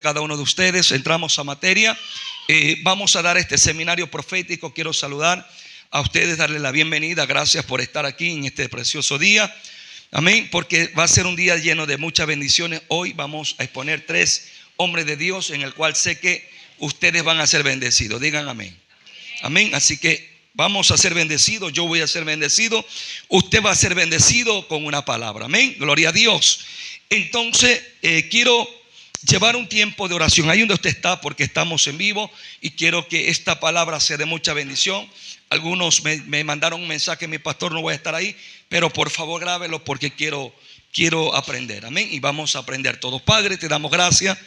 Cada uno de ustedes, entramos a materia. Vamos a dar este seminario profético. Quiero saludar a ustedes, darles la bienvenida. Gracias por estar aquí en este precioso día. Amén, porque va a ser un día lleno de muchas bendiciones. Hoy vamos a exponer 3 hombres de Dios en el cual sé que ustedes van a ser bendecidos. Digan amén. Amén, así que vamos a ser bendecidos. Yo voy a ser bendecido. Usted va a ser bendecido con una palabra. Amén, gloria a Dios. Entonces quiero llevar un tiempo de oración ahí donde usted está, porque estamos en vivo y quiero que esta palabra sea de mucha bendición. Algunos me mandaron un mensaje: mi pastor, no voy a estar ahí, pero por favor grábelo porque quiero aprender. Amén, y vamos a aprender todos. Padre, te damos gracias,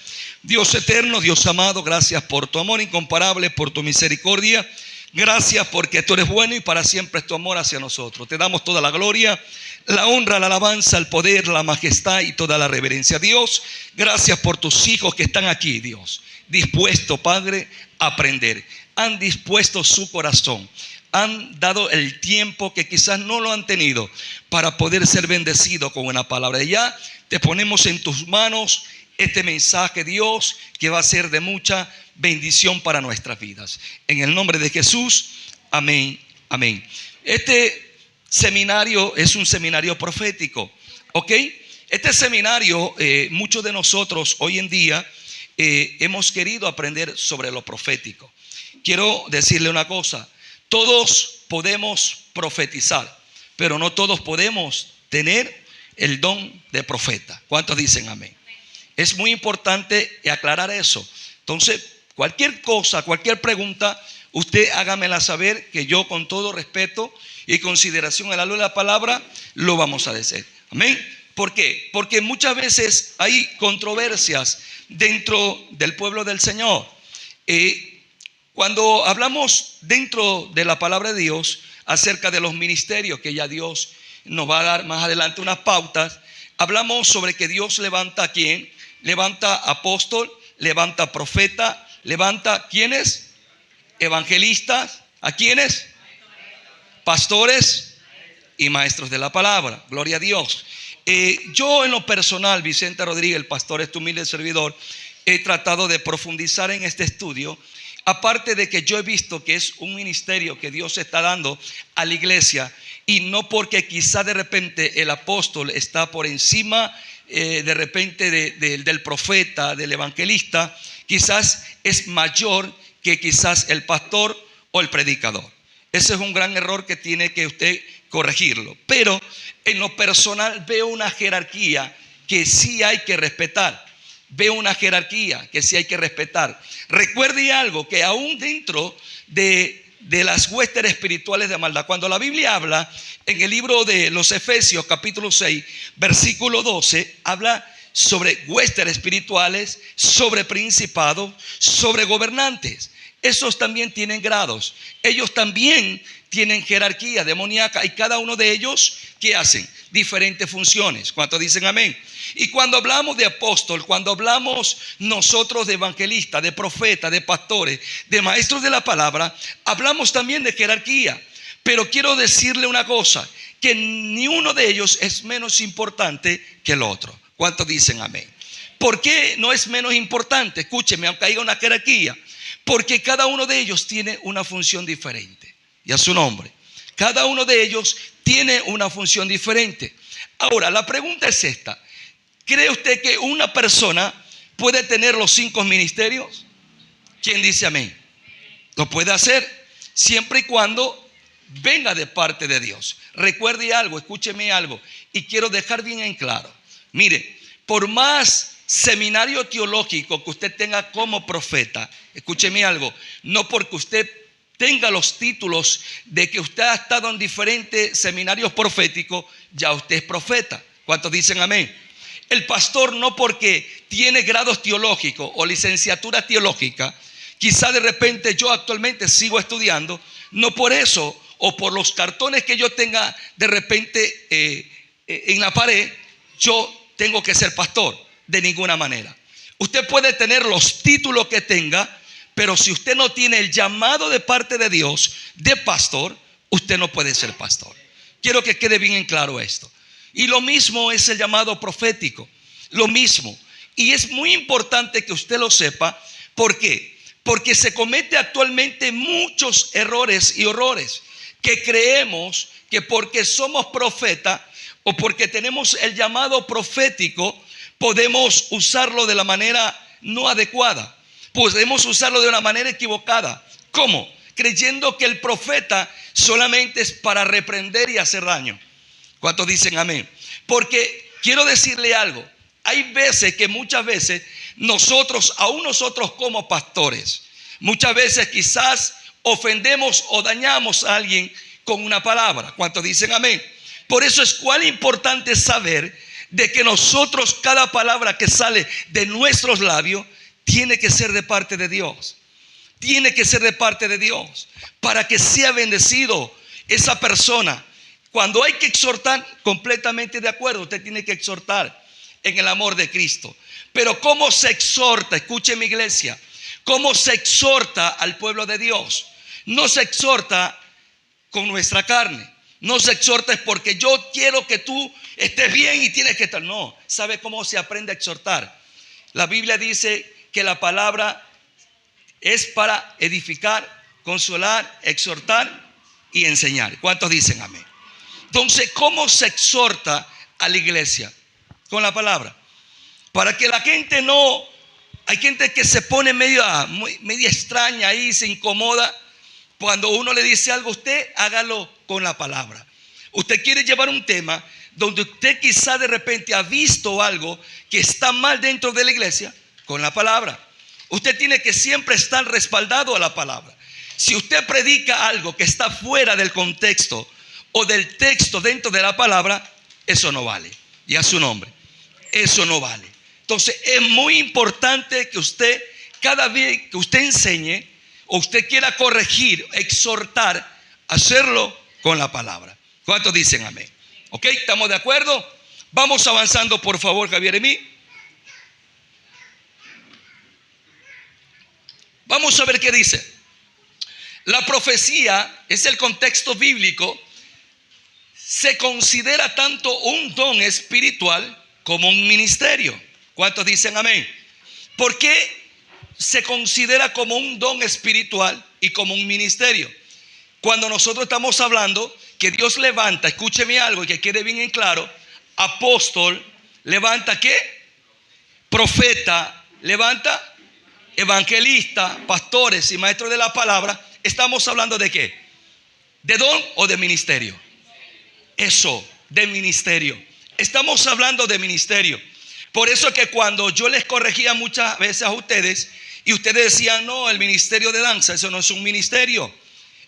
Dios eterno, Dios amado. Gracias por tu amor incomparable, por tu misericordia. Gracias porque tú eres bueno y para siempre es tu amor hacia nosotros. Te damos toda la gloria, la honra, la alabanza, el poder, la majestad y toda la reverencia. Dios, gracias por tus hijos que están aquí, Dios, dispuestos, Padre, a aprender. Han dispuesto su corazón, han dado el tiempo que quizás no lo han tenido para poder ser bendecidos con una palabra. Y ya te ponemos en tus manos este mensaje, Dios, que va a ser de mucha bendición para nuestras vidas. En el nombre de Jesús, amén, amén. Este seminario es un seminario profético, ¿ok? Este seminario, muchos de nosotros hoy en día hemos querido aprender sobre lo profético. Quiero decirle una cosa: todos podemos profetizar, pero no todos podemos tener el don de profeta. ¿Cuántos dicen amén? Es muy importante aclarar eso. Entonces, cualquier cosa, cualquier pregunta, usted hágamela saber, que yo con todo respeto y consideración a la luz de la palabra lo vamos a decir. Amén. ¿Por qué? Porque muchas veces hay controversias dentro del pueblo del Señor. Cuando hablamos dentro de la palabra de Dios acerca de los ministerios, que ya Dios nos va a dar más adelante unas pautas, hablamos sobre que Dios levanta a quién. Levanta apóstol, levanta profeta, levanta ¿quiénes? Evangelistas. ¿A quiénes? Pastores y maestros de la palabra. Gloria a Dios. Yo en lo personal, Vicente Rodríguez, el pastor, este humilde servidor, he tratado de profundizar en este estudio. Aparte de que yo he visto que es un ministerio que Dios está dando a la iglesia, y no porque quizá de repente el apóstol está por encima de repente del profeta, del evangelista, quizás es mayor que quizás el pastor o el predicador. Ese es un gran error que tiene que usted corregirlo. Pero en lo personal veo una jerarquía que sí hay que respetar. Veo una jerarquía que sí hay que respetar. Recuerde algo, que aún dentro de las huestes espirituales de maldad, cuando la Biblia habla en el libro de los Efesios capítulo 6 versículo 12, habla sobre huestes espirituales, sobre principados, sobre gobernantes. Esos también tienen grados, ellos también tienen jerarquía demoníaca, y cada uno de ellos, ¿qué hacen? Diferentes funciones. ¿Cuántos dicen amén? Y cuando hablamos de apóstol, cuando hablamos nosotros de evangelistas, de profetas, de pastores, de maestros de la palabra, hablamos también de jerarquía. Pero quiero decirle una cosa, que ni uno de ellos es menos importante que el otro. ¿Cuántos dicen amén? ¿Por qué no es menos importante? Escúcheme, aunque haya una jerarquía, porque cada uno de ellos tiene una función diferente. Y a su nombre, cada uno de ellos tiene una función diferente. Ahora, la pregunta es esta: ¿cree usted que una persona puede tener los 5 ministerios? ¿Quién dice amén? Lo puede hacer, siempre y cuando venga de parte de Dios. Recuerde algo, escúcheme algo, y quiero dejar bien en claro. Mire, por más seminario teológico que usted tenga como profeta, escúcheme algo, no porque usted tenga los títulos de que usted ha estado en diferentes seminarios proféticos, ya usted es profeta. ¿Cuántos dicen amén? El pastor, no porque tiene grados teológicos o licenciatura teológica, quizá de repente yo actualmente sigo estudiando, no por eso o por los cartones que yo tenga de repente en la pared, yo tengo que ser pastor. De ninguna manera. Usted puede tener los títulos que tenga, pero si usted no tiene el llamado de parte de Dios de pastor, usted no puede ser pastor. Quiero que quede bien en claro esto. Y lo mismo es el llamado profético. Lo mismo. Y es muy importante que usted lo sepa. ¿Por qué? Porque se comete actualmente muchos errores y horrores, que creemos que porque somos profetas o porque tenemos el llamado profético, podemos usarlo de la manera no adecuada. Podemos usarlo de una manera equivocada. ¿Cómo? Creyendo que el profeta solamente es para reprender y hacer daño. ¿Cuántos dicen amén? Porque quiero decirle algo. Hay veces que muchas veces nosotros, aún nosotros como pastores, muchas veces quizás ofendemos o dañamos a alguien con una palabra. ¿Cuántos dicen amén? Por eso es cuán importante saber de que nosotros, cada palabra que sale de nuestros labios tiene que ser de parte de Dios. Tiene que ser de parte de Dios para que sea bendecido esa persona. Cuando hay que exhortar, completamente de acuerdo, usted tiene que exhortar en el amor de Cristo. Pero ¿cómo se exhorta? Escuche mi iglesia. ¿Cómo se exhorta al pueblo de Dios? No se exhorta con nuestra carne. No se exhorta es porque yo quiero que tú estés bien y tienes que estar. No, ¿sabe cómo se aprende a exhortar? La Biblia dice que la palabra es para edificar, consolar, exhortar y enseñar. ¿Cuántos dicen amén? Entonces, ¿cómo se exhorta a la iglesia? Con la palabra. Para que la gente no... Hay gente que se pone media extraña ahí, se incomoda. Cuando uno le dice algo a usted, hágalo con la palabra. Usted quiere llevar un tema donde usted quizá de repente ha visto algo que está mal dentro de la iglesia, con la palabra. Usted tiene que siempre estar respaldado a la palabra. Si usted predica algo que está fuera del contexto o del texto dentro de la palabra, eso no vale. Y a su nombre, eso no vale. Entonces es muy importante que usted, cada vez que usted enseñe o usted quiera corregir, exhortar, hacerlo con la palabra. ¿Cuántos dicen amén? ¿Ok? ¿Estamos de acuerdo? Vamos avanzando, por favor, Javier Emí. Vamos a ver qué dice. La profecía es el contexto bíblico. Se considera tanto un don espiritual como un ministerio. ¿Cuántos dicen amén? ¿Por qué se considera como un don espiritual y como un ministerio? Cuando nosotros estamos hablando que Dios levanta, escúcheme algo y que quede bien en claro, apóstol, levanta ¿qué? Profeta, levanta evangelista, pastores y maestros de la palabra. ¿Estamos hablando de qué? ¿De don o de ministerio? Eso, de ministerio. Estamos hablando de ministerio. Por eso que cuando yo les corregía muchas veces a ustedes y ustedes decían, no, el ministerio de danza, eso no es un ministerio,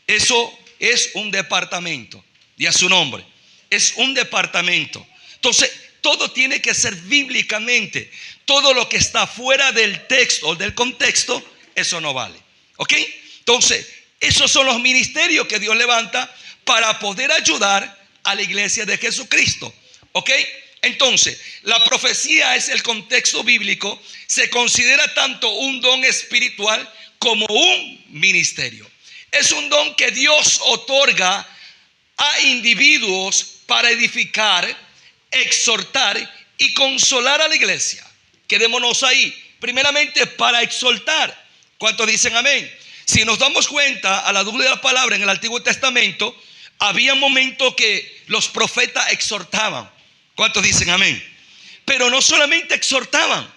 eso es un departamento. Y a su nombre, es un departamento. Entonces, todo tiene que ser bíblicamente. Todo lo que está fuera del texto o del contexto, eso no vale. ¿Ok? Entonces, esos son los ministerios que Dios levanta para poder ayudar a la iglesia de Jesucristo. ¿Ok? Entonces, la profecía es el contexto bíblico. Se considera tanto un don espiritual como un ministerio. Es un don que Dios otorga a individuos para edificar, exhortar y consolar a la iglesia. Quedémonos ahí. Primeramente para exhortar. ¿Cuántos dicen amén? Si nos damos cuenta a la luz de la palabra en el Antiguo Testamento, había momentos que los profetas exhortaban. ¿Cuántos dicen amén? Pero no solamente exhortaban.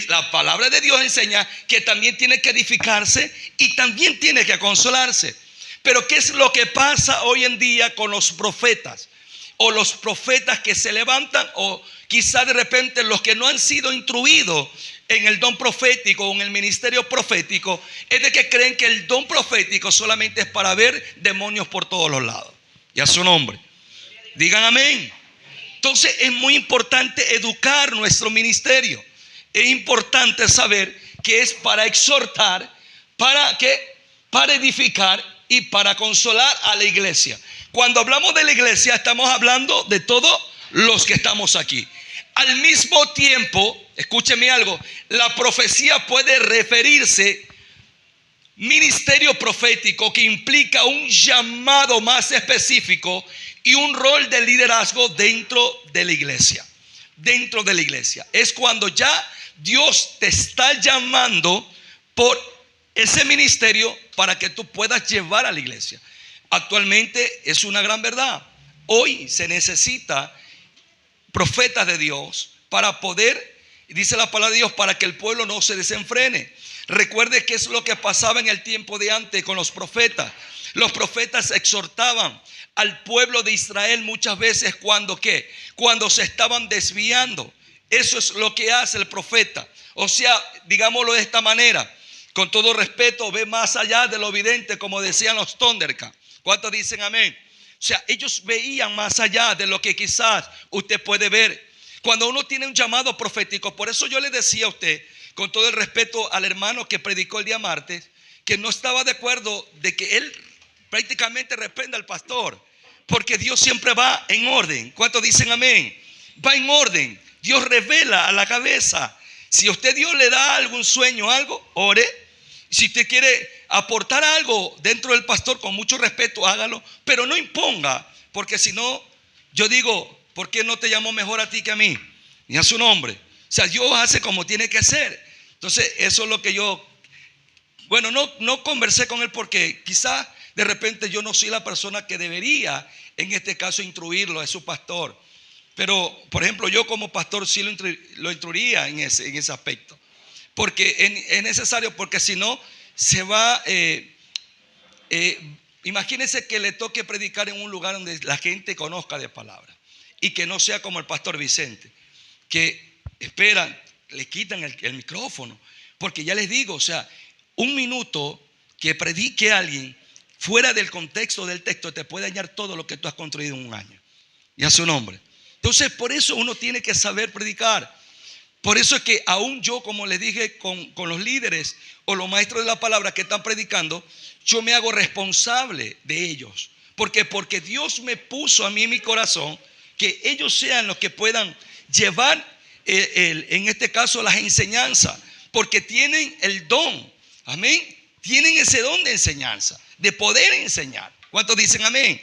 La palabra de Dios enseña que también tiene que edificarse y también tiene que consolarse. Pero ¿qué es lo que pasa hoy en día con los profetas? O los profetas que se levantan, o quizá de repente los que no han sido instruidos en el don profético o en el ministerio profético, es de que creen que el don profético solamente es para ver demonios por todos los lados. Y a su nombre, digan amén. Entonces es muy importante educar nuestro ministerio. Es importante saber que es para exhortar, para ¿qué? Para edificar y para consolar a la iglesia. Cuando hablamos de la iglesia, estamos hablando de todos los que estamos aquí. Al mismo tiempo, escúcheme algo, la profecía puede referirse ministerio profético, que implica un llamado más específico y un rol de liderazgo dentro de la iglesia. Dentro de la iglesia. Es cuando ya Dios te está llamando por ese ministerio para que tú puedas llevar a la iglesia. Actualmente es una gran verdad. Hoy se necesita profetas de Dios para poder, dice la palabra de Dios, para que el pueblo no se desenfrene. Recuerde que es lo que pasaba en el tiempo de antes con los profetas. Los profetas exhortaban al pueblo de Israel muchas veces cuando se estaban desviando. Eso es lo que hace el profeta. O sea, digámoslo de esta manera, con todo respeto, ve más allá de lo evidente, como decían los Thundercats. ¿Cuántos dicen amén? O sea, ellos veían más allá de lo que quizás usted puede ver. Cuando uno tiene un llamado profético, por eso yo le decía a usted, con todo el respeto al hermano que predicó el día martes, que no estaba de acuerdo de que él prácticamente reprenda al pastor, porque Dios siempre va en orden. ¿Cuántos dicen amén? Va en orden. Dios revela a la cabeza. Si a usted Dios le da algún sueño, algo, ore. Si usted quiere aportar algo dentro del pastor, con mucho respeto, hágalo, pero no imponga, porque si no, yo digo, ¿por qué no te llamó mejor a ti que a mí? Ni a su nombre. O sea, Dios hace como tiene que ser. Entonces, eso es lo que yo, bueno, no conversé con él porque quizás de repente yo no soy la persona que debería, en este caso, instruirlo, es su pastor. Pero, por ejemplo, yo como pastor sí lo instruiría en ese aspecto. Porque es necesario, porque si no, se va, imagínense que le toque predicar en un lugar donde la gente conozca de palabra. Y que no sea como el pastor Vicente, que esperan, le quitan el micrófono. Porque ya les digo, o sea, un minuto que predique a alguien fuera del contexto del texto te puede dañar todo lo que tú has construido en un año. Y a su nombre. Entonces, por eso uno tiene que saber predicar. Por eso es que aún yo, como les dije, con los líderes o los maestros de la palabra que están predicando, yo me hago responsable de ellos. Porque Dios me puso a mí en mi corazón que ellos sean los que puedan llevar, en este caso, las enseñanzas. Porque tienen el don, amén. Tienen ese don de enseñanza, de poder enseñar. ¿Cuántos dicen amén?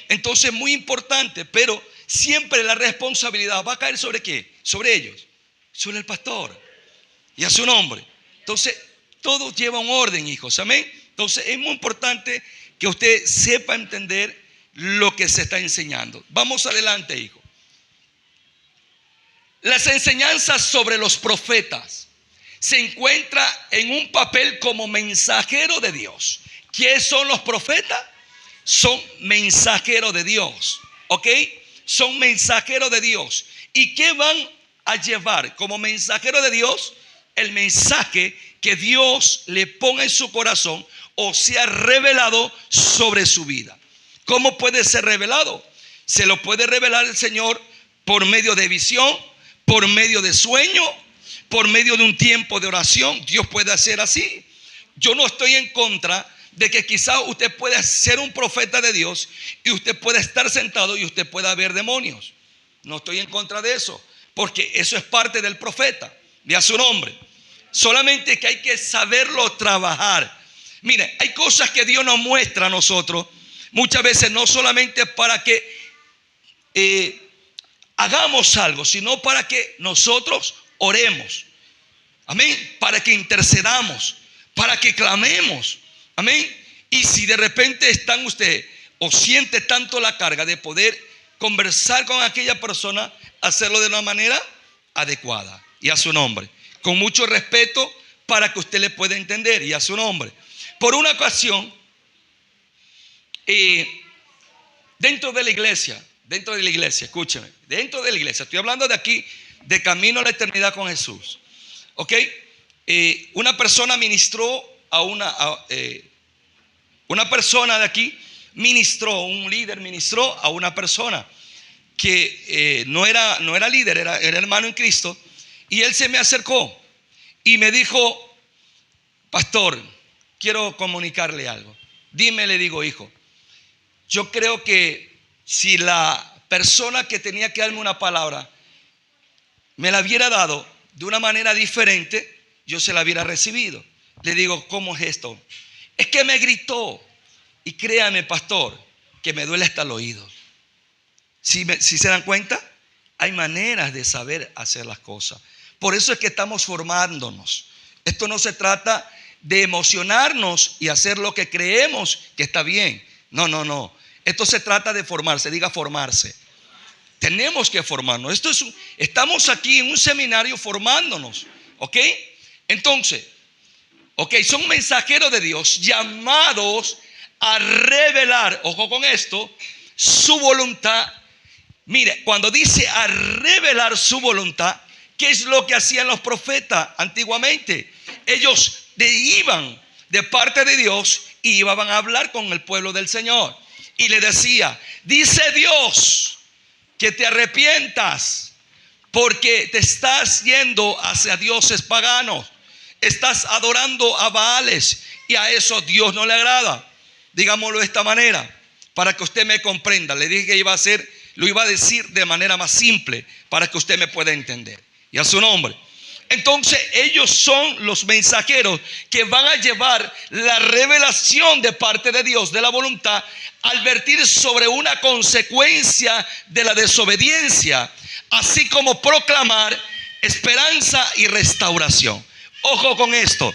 Entonces, muy importante, pero siempre la responsabilidad va a caer ¿sobre qué? Sobre ellos. Sobre el pastor y a su nombre. Entonces, todo lleva un orden, hijos. Amén. Entonces, es muy importante que usted sepa entender lo que se está enseñando. Vamos adelante, hijo. Las enseñanzas sobre los profetas se encuentra en un papel como mensajero de Dios. ¿Quiénes son los profetas? Son mensajeros de Dios. ¿Ok? Son mensajeros de Dios. ¿Y qué van a llevar como mensajero de Dios? El mensaje que Dios le ponga en su corazón o sea revelado sobre su vida. ¿Cómo puede ser revelado? Se lo puede revelar el Señor por medio de visión, por medio de sueño, por medio de un tiempo de oración. Dios puede hacer así. Yo no estoy en contra de que quizás usted pueda ser un profeta de Dios y usted pueda estar sentado y usted pueda ver demonios. No estoy en contra de eso, porque eso es parte del profeta, de a su nombre. Solamente que hay que saberlo trabajar. Mire, hay cosas que Dios nos muestra a nosotros muchas veces, no solamente para que hagamos algo, sino para que nosotros oremos. Amén. Para que intercedamos, para que clamemos. Amén. Y si de repente están usted o siente tanto la carga de poder conversar con aquella persona, hacerlo de una manera adecuada y a su nombre, con mucho respeto, para que usted le pueda entender y a su nombre. Por una ocasión, dentro de la iglesia, escúcheme, dentro de la iglesia, estoy hablando de aquí, de camino a la eternidad con Jesús. ¿Ok? Una persona ministró a una persona de aquí, un líder ministró a una persona que no era líder, era hermano en Cristo. Y él se me acercó y me dijo: pastor, quiero comunicarle algo. Dime, le digo, hijo, yo creo que si la persona que tenía que darme una palabra me la hubiera dado de una manera diferente, yo se la hubiera recibido. Le digo: ¿cómo es esto? Es que me gritó. Y créame, pastor, que me duele hasta el oído. Si se dan cuenta, hay maneras de saber hacer las cosas. Por eso es que estamos formándonos. Esto no se trata de emocionarnos y hacer lo que creemos que está bien. No, no, no. Esto se trata de formarse. Diga formarse. Tenemos que formarnos. Estamos aquí en un seminario formándonos. ¿Ok? Entonces, son mensajeros de Dios llamados a revelar, ojo con esto, su voluntad. Mire, cuando dice a revelar su voluntad, ¿qué es lo que hacían los profetas antiguamente? Ellos iban de parte de Dios y iban a hablar con el pueblo del Señor. Y le decía, dice Dios que te arrepientas porque te estás yendo hacia dioses paganos. Estás adorando a Baales y a eso Dios no le agrada. Digámoslo de esta manera para que usted me comprenda. Le dije que lo iba a decir de manera más simple para que usted me pueda entender. Y a su nombre. Entonces ellos son los mensajeros que van a llevar la revelación de parte de Dios, de la voluntad, al advertir sobre una consecuencia de la desobediencia, así como proclamar esperanza y restauración. Ojo con esto,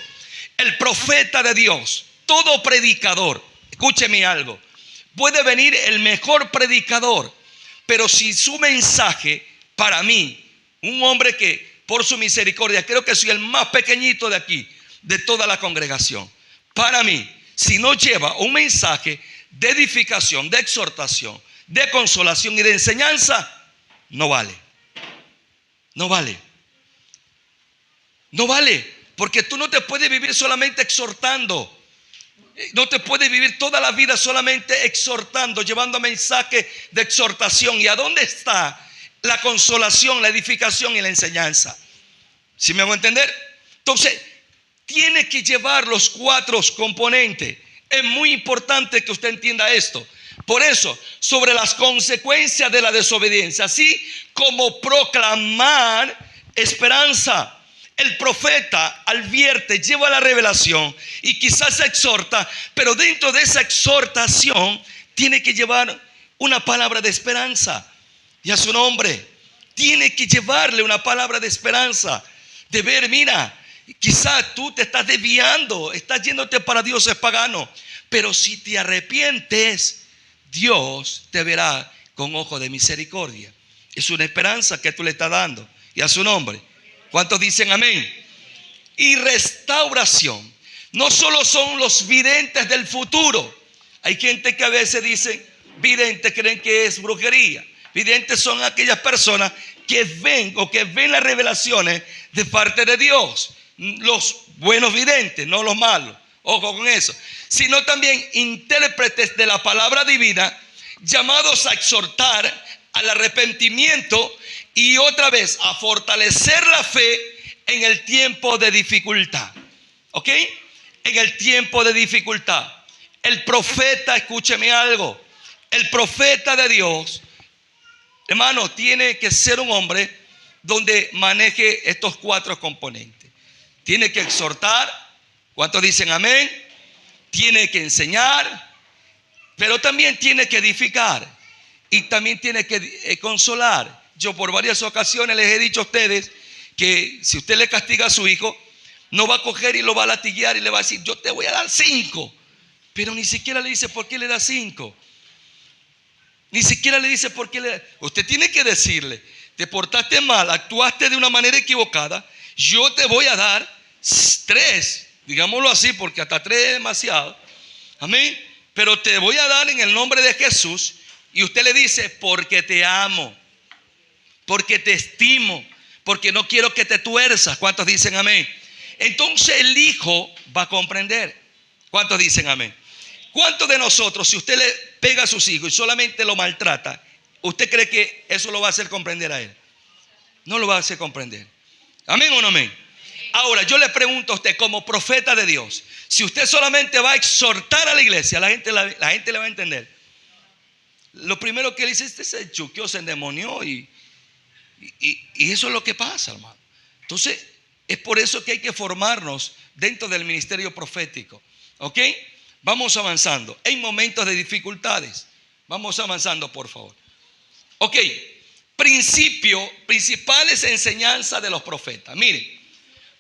el profeta de Dios, todo predicador, escúcheme algo, puede venir el mejor predicador, pero si su mensaje, para mí, un hombre que por su misericordia, creo que soy el más pequeñito de aquí, de toda la congregación, para mí, si no lleva un mensaje de edificación, de exhortación, de consolación y de enseñanza, no vale. No vale. No vale. Porque tú no te puedes vivir solamente exhortando. No te puedes vivir toda la vida solamente exhortando, llevando mensajes de exhortación. ¿Y a dónde está la consolación, la edificación y la enseñanza? ¿Sí me hago entender? Entonces, tiene que llevar los 4 componentes. Es muy importante que usted entienda esto. Por eso, sobre las consecuencias de la desobediencia, así como proclamar esperanza. El profeta advierte, lleva la revelación y quizás exhorta, pero dentro de esa exhortación tiene que llevar una palabra de esperanza. Y a su nombre, tiene que llevarle una palabra de esperanza. De ver, mira, quizás tú te estás desviando, estás yéndote para dioses paganos, pero si te arrepientes, Dios te verá con ojo de misericordia. Es una esperanza que tú le estás dando. Y a su nombre. ¿Cuántos dicen amén? Y restauración. No solo son los videntes del futuro. Hay gente que a veces dice, videntes, creen que es brujería. Videntes son aquellas personas que ven las revelaciones de parte de Dios. Los buenos videntes, no los malos. Ojo con eso. Sino también intérpretes de la palabra divina, llamados a exhortar al arrepentimiento y otra vez a fortalecer la fe en el tiempo de dificultad. ¿Ok? En el tiempo de dificultad. El profeta, escúcheme algo, el profeta de Dios, hermano, tiene que ser un hombre donde maneje estos 4 componentes. Tiene que exhortar. ¿Cuántos dicen amén? Tiene que enseñar, pero también tiene que edificar y también tiene que consolar. Yo por varias ocasiones les he dicho a ustedes que si usted le castiga a su hijo, no va a coger y lo va a latiguear y le va a decir, yo te voy a dar 5. Pero ni siquiera le dice por qué le da 5. Ni siquiera le dice por qué le da. Usted tiene que decirle, te portaste mal, actuaste de una manera equivocada, yo te voy a dar 3. Digámoslo así, porque hasta 3 es demasiado. Amén. Pero te voy a dar en el nombre de Jesús. Y usted le dice, porque te amo, porque te estimo, porque no quiero que te tuerzas. ¿Cuántos dicen amén? Entonces el hijo va a comprender. ¿Cuántos dicen amén? ¿Cuántos de nosotros, si usted le pega a sus hijos y solamente lo maltrata, usted cree que eso lo va a hacer comprender a él? No lo va a hacer comprender. ¿Amén o no amén? Ahora yo le pregunto a usted como profeta de Dios, si usted solamente va a exhortar a la iglesia, la gente le va a entender. Lo primero que él dice, este se chuqueó, se endemonió y eso es lo que pasa, hermano. Entonces es por eso que hay que formarnos dentro del ministerio profético. ¿Ok? Vamos avanzando. Hay momentos de dificultades. Vamos avanzando, por favor. Ok. principales enseñanzas de los profetas. Miren,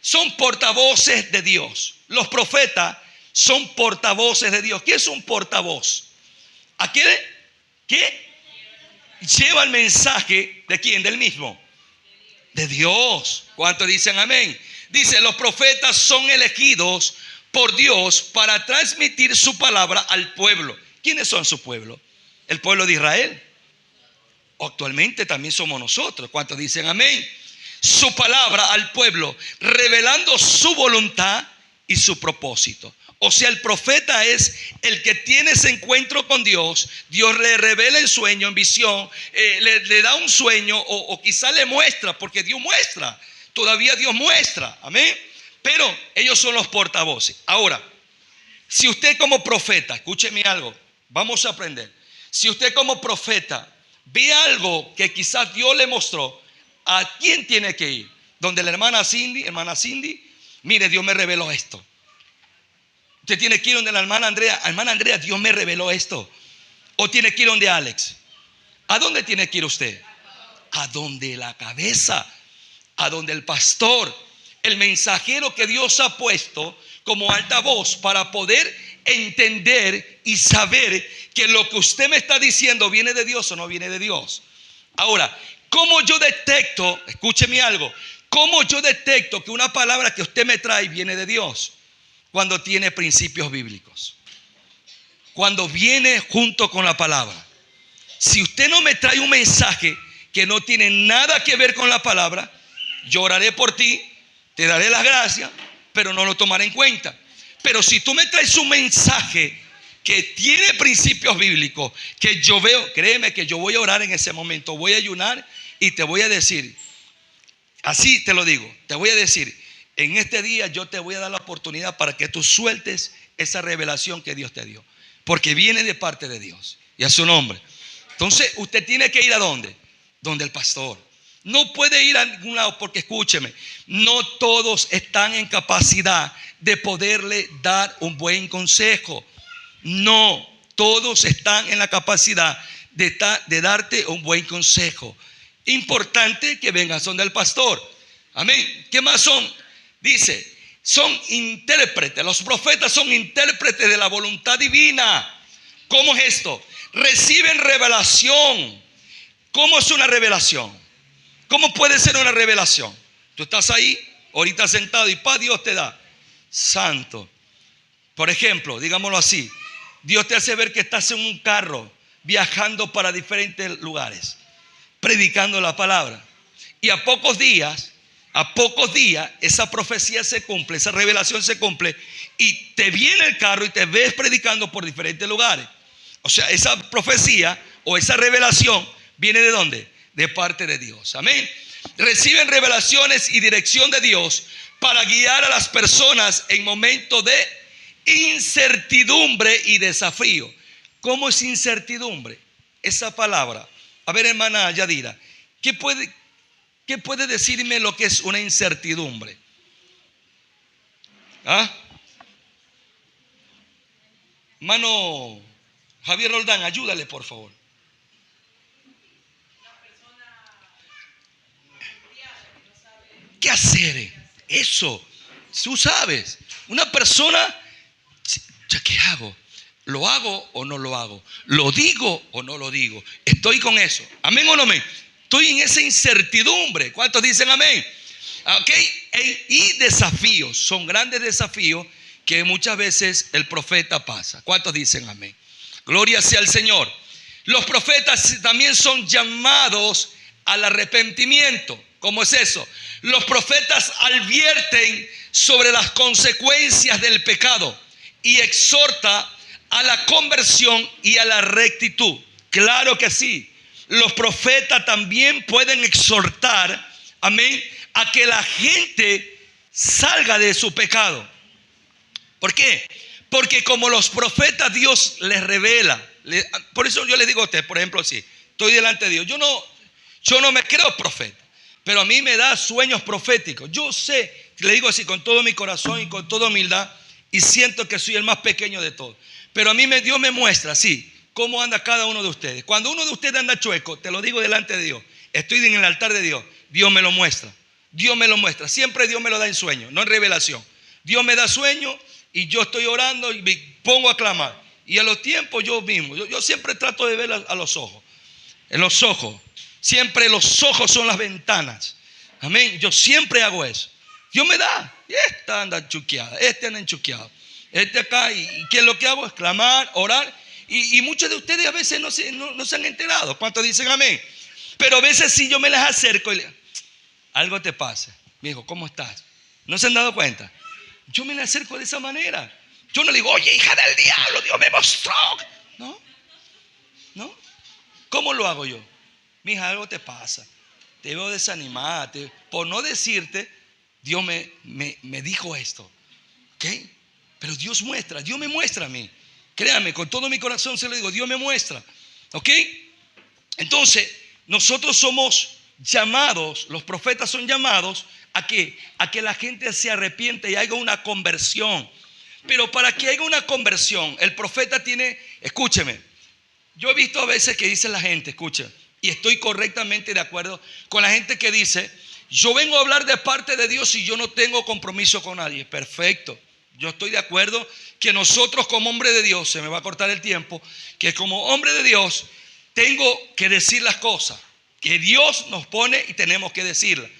son portavoces de Dios. Los profetas son portavoces de Dios. ¿Qué es un portavoz? ¿A qué? Lleva el mensaje ¿de quién? Del mismo. De Dios. ¿Cuántos dicen amén? Dice, los profetas son elegidos por Dios para transmitir su palabra al pueblo. ¿Quiénes son su pueblo? El pueblo de Israel. Actualmente también somos nosotros. ¿Cuántos dicen amén? Su palabra al pueblo, revelando su voluntad y su propósito. O sea, el profeta es el que tiene ese encuentro con Dios. Dios le revela en sueño, en visión, le da un sueño o quizá le muestra, porque Dios muestra. Todavía Dios muestra, amén. Pero ellos son los portavoces. Ahora, si usted como profeta, escúcheme algo, vamos a aprender. Si usted como profeta ve algo que quizás Dios le mostró, ¿a quién tiene que ir? Donde la hermana Cindy, mire, Dios me reveló esto. Usted tiene que ir donde la hermana Andrea, Dios me reveló esto. O tiene que ir donde Alex. ¿A dónde tiene que ir usted? A donde la cabeza, a donde el pastor, el mensajero que Dios ha puesto como altavoz para poder entender y saber que lo que usted me está diciendo viene de Dios o no viene de Dios. Ahora, ¿cómo yo detecto, escúcheme algo, cómo yo detecto que una palabra que usted me trae viene de Dios? Cuando tiene principios bíblicos, cuando viene junto con la palabra. Si usted no me trae un mensaje que no tiene nada que ver con la palabra, yo oraré por ti, te daré las gracias, pero no lo tomaré en cuenta. Pero si tú me traes un mensaje que tiene principios bíblicos, que yo veo, créeme que yo voy a orar en ese momento, voy a ayunar y te voy a decir, así te lo digo, te voy a decir, en este día yo te voy a dar la oportunidad para que tú sueltes esa revelación que Dios te dio, porque viene de parte de Dios y a su nombre. Entonces usted tiene que ir ¿a dónde? Donde el pastor. No puede ir a ningún lado, porque escúcheme, no todos están en capacidad de poderle dar un buen consejo. No todos están en la capacidad de darte un buen consejo. Importante que vengas donde el pastor. Amén. ¿Qué más son? Dice, son intérpretes. Los profetas son intérpretes de la voluntad divina. ¿Cómo es esto? Reciben revelación. ¿Cómo es una revelación? ¿Cómo puede ser una revelación? Tú estás ahí, ahorita sentado y Dios te da. Santo. Por ejemplo, digámoslo así, Dios te hace ver que estás en un carro viajando para diferentes lugares, predicando la palabra. Y a pocos días, esa profecía se cumple, esa revelación se cumple, y te viene el carro y te ves predicando por diferentes lugares. O sea, esa profecía o esa revelación viene ¿de dónde? De parte de Dios. Amén. Reciben revelaciones y dirección de Dios para guiar a las personas en momentos de incertidumbre y desafío. ¿Cómo es incertidumbre? Esa palabra. A ver, hermana Yadira, ¿qué puede decirme lo que es una incertidumbre? ¿Ah? Hermano Javier Roldán, ayúdale por favor. ¿Qué hacer? Eso, tú sabes. Una persona, ¿qué hago? ¿Lo hago o no lo hago? ¿Lo digo o no lo digo? Estoy con eso. ¿Amén o no amén? Estoy en esa incertidumbre. ¿Cuántos dicen amén? ¿Ok? Y desafíos. Son grandes desafíos que muchas veces el profeta pasa. ¿Cuántos dicen amén? Gloria sea al Señor. Los profetas también son llamados al arrepentimiento. ¿Cómo es eso? Los profetas advierten sobre las consecuencias del pecado y exhorta a la conversión y a la rectitud. Claro que sí. Los profetas también pueden exhortar, amén, a que la gente salga de su pecado. ¿Por qué? Porque como los profetas Dios les revela. Por eso yo le digo a usted, por ejemplo, si estoy delante de Dios, yo no me creo profeta, pero a mí me da sueños proféticos. Yo sé, le digo así con todo mi corazón y con toda humildad, y siento que soy el más pequeño de todos. Pero a mí Dios me muestra así cómo anda cada uno de ustedes. Cuando uno de ustedes anda chueco, te lo digo delante de Dios, estoy en el altar de Dios, Dios me lo muestra. Dios me lo muestra. Siempre Dios me lo da en sueño, no en revelación. Dios me da sueño y yo estoy orando y me pongo a clamar. Y a los tiempos yo mismo, yo siempre trato de ver a los ojos. En los ojos. Siempre los ojos son las ventanas. Amén. Yo siempre hago eso. Dios me da. Y esta anda enchuqueada. Este anda enchuqueado. Este acá. Y que lo que hago es clamar, orar. Y muchos de ustedes a veces no se han enterado. ¿Cuántos dicen amén? Pero a veces sí yo me las acerco y algo te pasa. Mi hijo, ¿cómo estás? ¿No se han dado cuenta? Yo me le acerco de esa manera. Yo no le digo, oye, hija del diablo, Dios me mostró. No. ¿Cómo lo hago yo? Mija, algo te pasa. Te veo desanimada. Por no decirte, Dios me dijo esto. ¿Ok? Pero Dios me muestra a mí. Créame, con todo mi corazón se lo digo, Dios me muestra. ¿Ok? Entonces, nosotros somos llamados, los profetas son llamados a que la gente se arrepiente y haga una conversión. Pero para que haya una conversión, el profeta tiene, escúcheme, yo he visto a veces que dice la gente, escucha, y estoy correctamente de acuerdo con la gente que dice, yo vengo a hablar de parte de Dios y yo no tengo compromiso con nadie. Perfecto, yo estoy de acuerdo que nosotros como hombre de Dios, se me va a cortar el tiempo, que como hombre de Dios tengo que decir las cosas que Dios nos pone y tenemos que decirlas.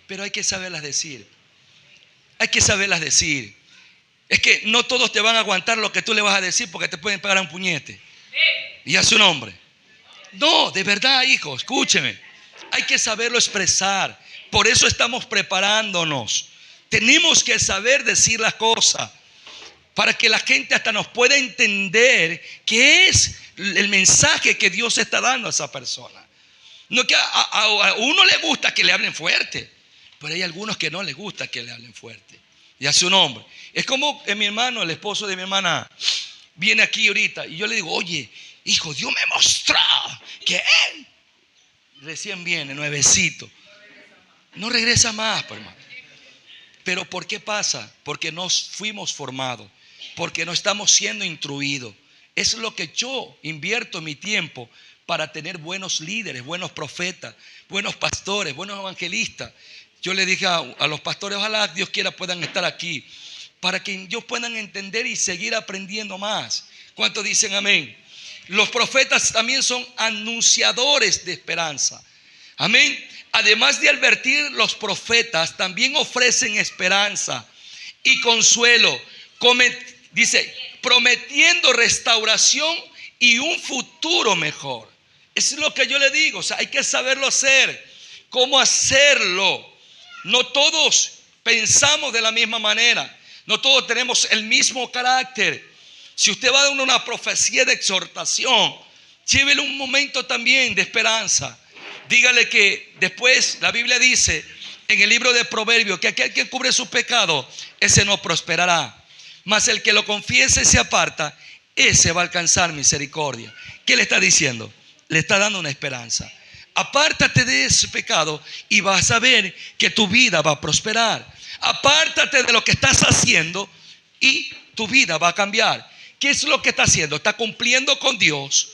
Pero hay que saberlas decir. Hay que saberlas decir. Es que no todos te van a aguantar lo que tú le vas a decir porque te pueden pegar a un puñete. Y a su nombre. No, de verdad, hijo, escúcheme. Hay que saberlo expresar. Por eso estamos preparándonos. Tenemos que saber decir las cosas para que la gente hasta nos pueda entender qué es el mensaje que Dios está dando a esa persona. No que a uno le gusta que le hablen fuerte, pero hay algunos que no les gusta que le hablen fuerte. Y a su nombre. Es como mi hermano, el esposo de mi hermana, viene aquí ahorita y yo le digo, oye, hijo, Dios me mostró que él recién viene, nuevecito. No regresa más, hermano. Pero ¿por qué pasa? Porque no fuimos formados, porque no estamos siendo instruidos. Es lo que yo invierto mi tiempo para tener buenos líderes, buenos profetas, buenos pastores, buenos evangelistas. Yo le dije a los pastores, ojalá Dios quiera puedan estar aquí, para que ellos puedan entender y seguir aprendiendo más. ¿Cuántos dicen amén? Los profetas también son anunciadores de esperanza. Amén. Además de advertir, los profetas también ofrecen esperanza y consuelo. Dice, prometiendo restauración y un futuro mejor. Eso es lo que yo le digo. O sea, hay que saberlo hacer. ¿Cómo hacerlo? No todos pensamos de la misma manera. No todos tenemos el mismo carácter. Si usted va a dar una profecía de exhortación, llévele un momento también de esperanza. Dígale que después la Biblia dice en el libro de Proverbios que aquel que cubre su pecado, ese no prosperará. Mas el que lo confiese y se aparta, ese va a alcanzar misericordia. ¿Qué le está diciendo? Le está dando una esperanza. Apártate de ese pecado y vas a ver que tu vida va a prosperar. Apártate de lo que estás haciendo y tu vida va a cambiar. ¿Qué es lo que está haciendo? Está cumpliendo con Dios,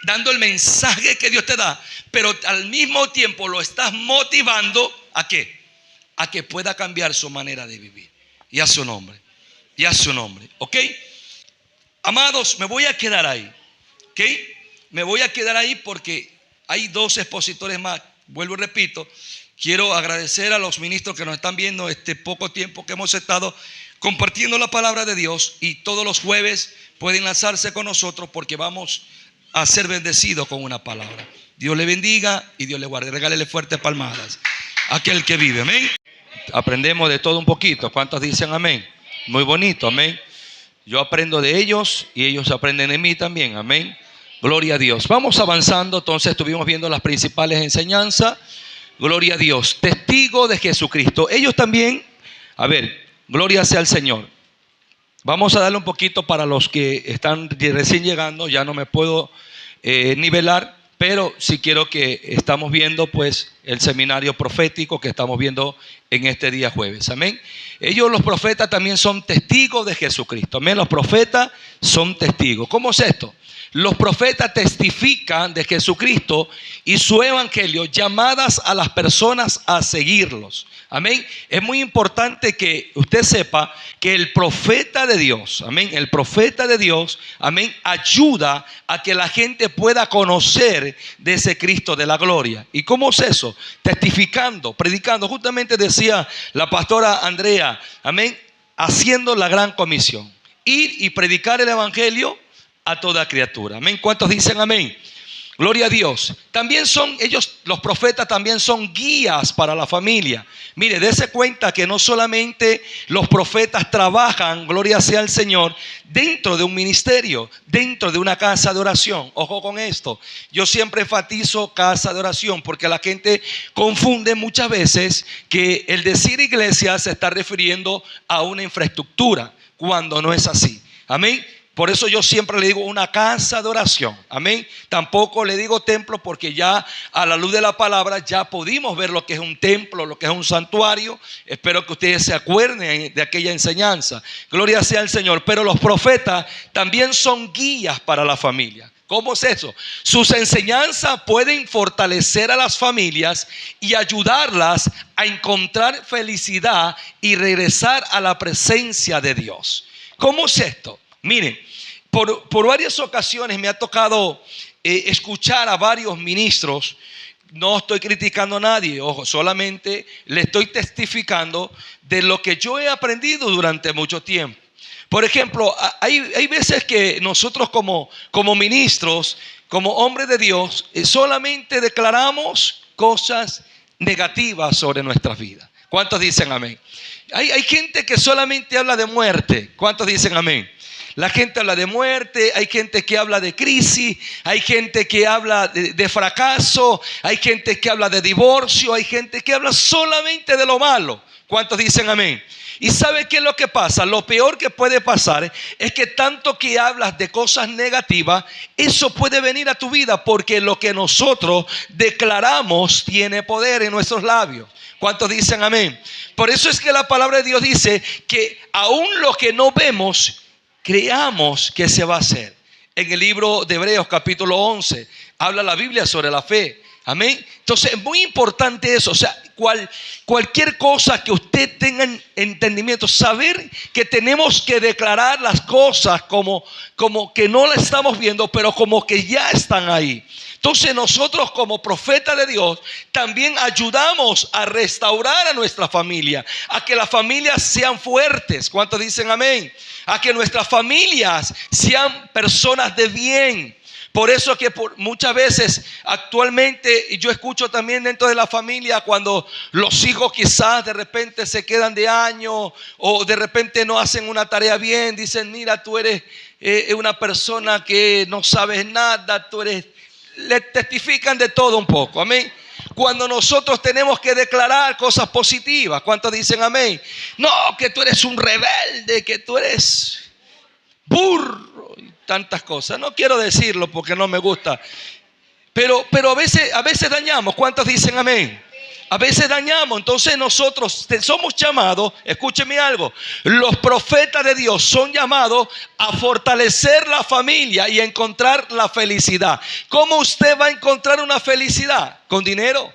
dando el mensaje que Dios te da, pero al mismo tiempo lo estás motivando ¿a qué? A que pueda cambiar su manera de vivir. Y a su nombre. Y a su nombre. ¿Ok? Amados, me voy a quedar ahí. ¿Ok? Me voy a quedar ahí porque hay dos expositores más. Vuelvo y repito. Quiero agradecer a los ministros que nos están viendo este poco tiempo que hemos estado compartiendo la palabra de Dios. Y todos los jueves pueden lanzarse con nosotros porque vamos a ser bendecidos con una palabra. Dios le bendiga y Dios le guarde. Regálele fuertes palmadas a aquel que vive. Amén. Aprendemos de todo un poquito. ¿Cuántos dicen amén? Muy bonito, amén. Yo aprendo de ellos y ellos aprenden de mí también, amén. Gloria a Dios. Vamos avanzando. Entonces estuvimos viendo las principales enseñanzas. Gloria a Dios. Testigo de Jesucristo. Ellos también, a ver, gloria sea al Señor. Vamos a darle un poquito para los que están recién llegando. Ya no me puedo nivelar, pero si quiero que estamos viendo pues el seminario profético que estamos viendo en este día jueves. Amén. Ellos, los profetas, también son testigos de Jesucristo. Amén. Los profetas son testigos. ¿Cómo es esto? Los profetas testifican de Jesucristo y su evangelio, llamadas a las personas a seguirlos. Amén. Es muy importante que usted sepa que el profeta de Dios, amén, el profeta de Dios, amén, ayuda a que la gente pueda conocer de ese Cristo de la gloria. ¿Y cómo es eso? Testificando, predicando. Justamente decía la pastora Andrea, amén, haciendo la gran comisión. Ir y predicar el evangelio a toda criatura. Amén. ¿Cuántos dicen amén? Gloria a Dios. También son ellos, los profetas también son guías para la familia. Mire, dése cuenta que no solamente los profetas trabajan, gloria sea al Señor, dentro de un ministerio, dentro de una casa de oración. Ojo con esto. Yo siempre enfatizo casa de oración porque la gente confunde muchas veces que el decir iglesia se está refiriendo a una infraestructura, cuando no es así. Amén. Por eso yo siempre le digo una casa de oración. Amén. Tampoco le digo templo porque ya a la luz de la palabra ya pudimos ver lo que es un templo, lo que es un santuario. Espero que ustedes se acuerden de aquella enseñanza. Gloria sea al Señor. Pero los profetas también son guías para la familia. ¿Cómo es eso? Sus enseñanzas pueden fortalecer a las familias y ayudarlas a encontrar felicidad y regresar a la presencia de Dios. ¿Cómo es esto? Miren, por varias ocasiones me ha tocado escuchar a varios ministros. No estoy criticando a nadie, ojo, solamente le estoy testificando de lo que yo he aprendido durante mucho tiempo. Por ejemplo, hay veces que nosotros como ministros, como hombres de Dios, solamente declaramos cosas negativas sobre nuestras vidas. ¿Cuántos dicen amén? Hay gente que solamente habla de muerte. ¿Cuántos dicen amén? La gente habla de muerte, hay gente que habla de crisis, hay gente que habla de fracaso, hay gente que habla de divorcio, hay gente que habla solamente de lo malo. ¿Cuántos dicen amén? ¿Y sabe qué es lo que pasa? Lo peor que puede pasar es que tanto que hablas de cosas negativas, eso puede venir a tu vida porque lo que nosotros declaramos tiene poder en nuestros labios. ¿Cuántos dicen amén? Por eso es que la palabra de Dios dice que aún lo que no vemos, creamos que se va a hacer. En el libro de Hebreos capítulo 11 habla la Biblia sobre la fe. Amén. Entonces es muy importante eso. O sea, cualquier cosa que usted tenga entendimiento, saber que tenemos que declarar las cosas como que no las estamos viendo, pero como que ya están ahí. Entonces nosotros como profetas de Dios también ayudamos a restaurar a nuestra familia, a que las familias sean fuertes. ¿Cuántos dicen amén? A que nuestras familias sean personas de bien. Por eso que muchas veces actualmente yo escucho también dentro de la familia cuando los hijos quizás de repente se quedan de año o de repente no hacen una tarea bien. Dicen, mira, tú eres una persona que no sabes nada, le testifican de todo un poco, amén. Cuando nosotros tenemos que declarar cosas positivas, ¿cuántos dicen amén? No, que tú eres un rebelde, que tú eres burro y tantas cosas. No quiero decirlo porque no me gusta, pero a veces dañamos. ¿Cuántos dicen amén? A veces dañamos. Entonces nosotros somos llamados, escúcheme algo, los profetas de Dios son llamados a fortalecer la familia y a encontrar la felicidad. ¿Cómo usted va a encontrar una felicidad? ¿Con dinero?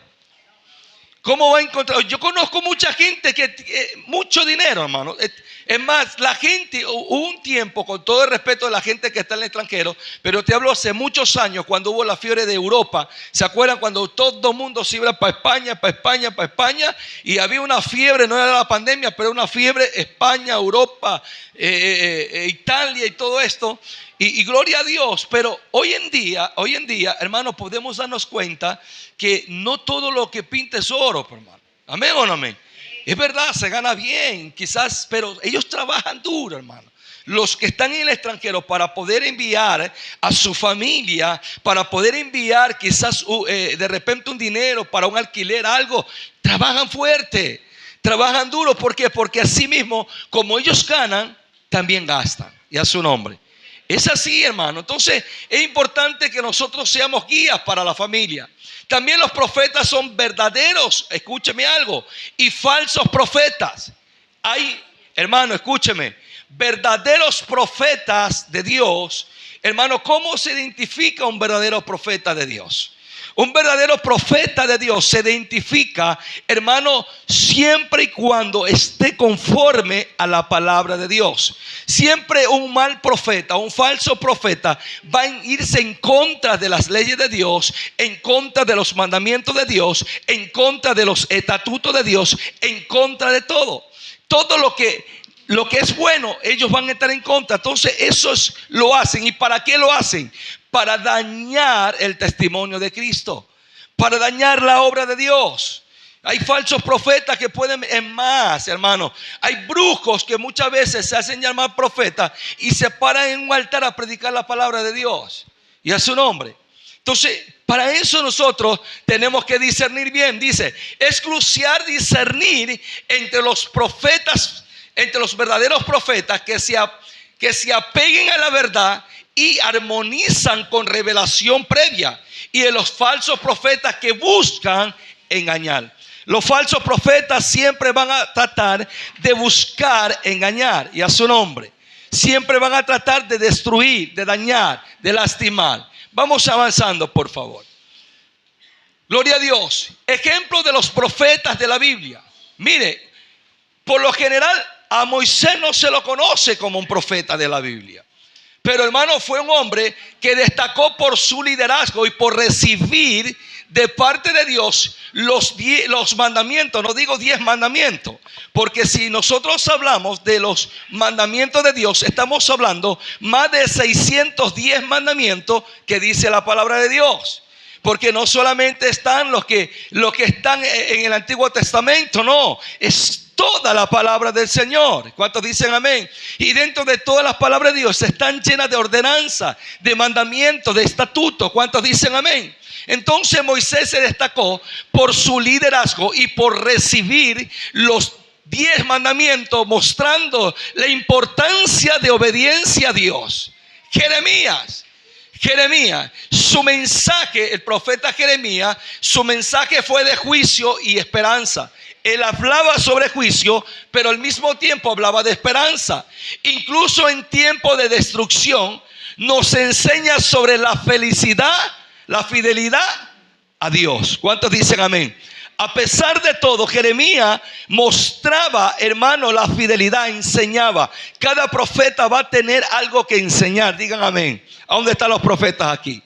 ¿Cómo va a encontrar? Yo conozco mucha gente que mucho dinero, hermano. Es más, la gente, hubo un tiempo, con todo el respeto de la gente que está en el extranjero, pero te hablo hace muchos años cuando hubo la fiebre de Europa. ¿Se acuerdan cuando todo el mundo se iba para España, para España, para España? Y había una fiebre, no era la pandemia, pero una fiebre, España, Europa, Italia y todo esto. Y gloria a Dios, pero hoy en día, hermano, podemos darnos cuenta que no todo lo que pinta es oro, hermano. Amén o no amén. Es verdad, se gana bien, quizás, pero ellos trabajan duro, hermano. Los que están en el extranjero para poder enviar a su familia, para poder enviar quizás de repente un dinero para un alquiler, algo, trabajan fuerte, trabajan duro. ¿Por qué? Porque así mismo, como ellos ganan, también gastan. Y a su nombre. Es así, hermano. Entonces es importante que nosotros seamos guías para la familia. También los profetas son verdaderos, escúcheme algo, y falsos profetas. Hay, hermano, escúcheme, verdaderos profetas de Dios. Hermano, ¿cómo se identifica un verdadero profeta de Dios? Un verdadero profeta de Dios se identifica, hermano, siempre y cuando esté conforme a la palabra de Dios. Siempre un mal profeta, un falso profeta va a irse en contra de las leyes de Dios, en contra de los mandamientos de Dios, en contra de los estatutos de Dios, en contra de todo. Todo lo que es bueno, ellos van a estar en contra. Entonces lo hacen. ¿Y para qué lo hacen? Para dañar el testimonio de Cristo, para dañar la obra de Dios. Hay falsos profetas que pueden, en más, hermano, hay brujos que muchas veces se hacen llamar profetas y se paran en un altar a predicar la palabra de Dios y a su nombre. Entonces, para eso nosotros tenemos que discernir bien. Dice, es crucial discernir entre los profetas, entre los verdaderos profetas que se apeguen a la verdad y armonizan con revelación previa, y de los falsos profetas que buscan engañar. Los falsos profetas siempre van a tratar de buscar engañar, y a su nombre. Siempre van a tratar de destruir, de dañar, de lastimar. Vamos avanzando, por favor. Gloria a Dios. Ejemplo de los profetas de la Biblia. Mire, por lo general a Moisés no se lo conoce como un profeta de la Biblia. Pero hermano, fue un hombre que destacó por su liderazgo y por recibir de parte de Dios los mandamientos. No digo 10 mandamientos, porque si nosotros hablamos de los mandamientos de Dios, estamos hablando más de 610 mandamientos que dice la palabra de Dios. Porque no solamente están los que están en el Antiguo Testamento, no, es toda la palabra del Señor. ¿Cuántos dicen amén? Y dentro de todas las palabras de Dios están llenas de ordenanza, de mandamientos, de estatutos. ¿Cuántos dicen amén? Entonces Moisés se destacó por su liderazgo y por recibir los 10 mandamientos, mostrando la importancia de obediencia a Dios. Jeremías, su mensaje, el profeta Jeremías, su mensaje fue de juicio y esperanza. Él hablaba sobre juicio, pero al mismo tiempo hablaba de esperanza. Incluso en tiempo de destrucción, nos enseña sobre la felicidad, la fidelidad a Dios. ¿Cuántos dicen amén? A pesar de todo, Jeremías mostraba, hermano, la fidelidad, enseñaba. Cada profeta va a tener algo que enseñar. Digan amén. ¿A dónde están los profetas aquí?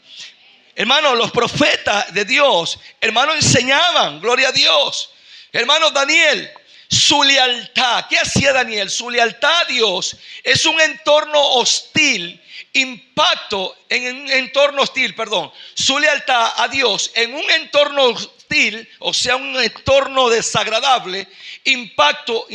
Hermano, los profetas de Dios, hermano, enseñaban. Gloria a Dios. Hermano, Daniel, su lealtad. ¿Qué hacía Daniel? Su lealtad a Dios es un entorno hostil. Impacto en un entorno hostil, su lealtad a Dios en un entorno hostil, o sea, un entorno desagradable, impactó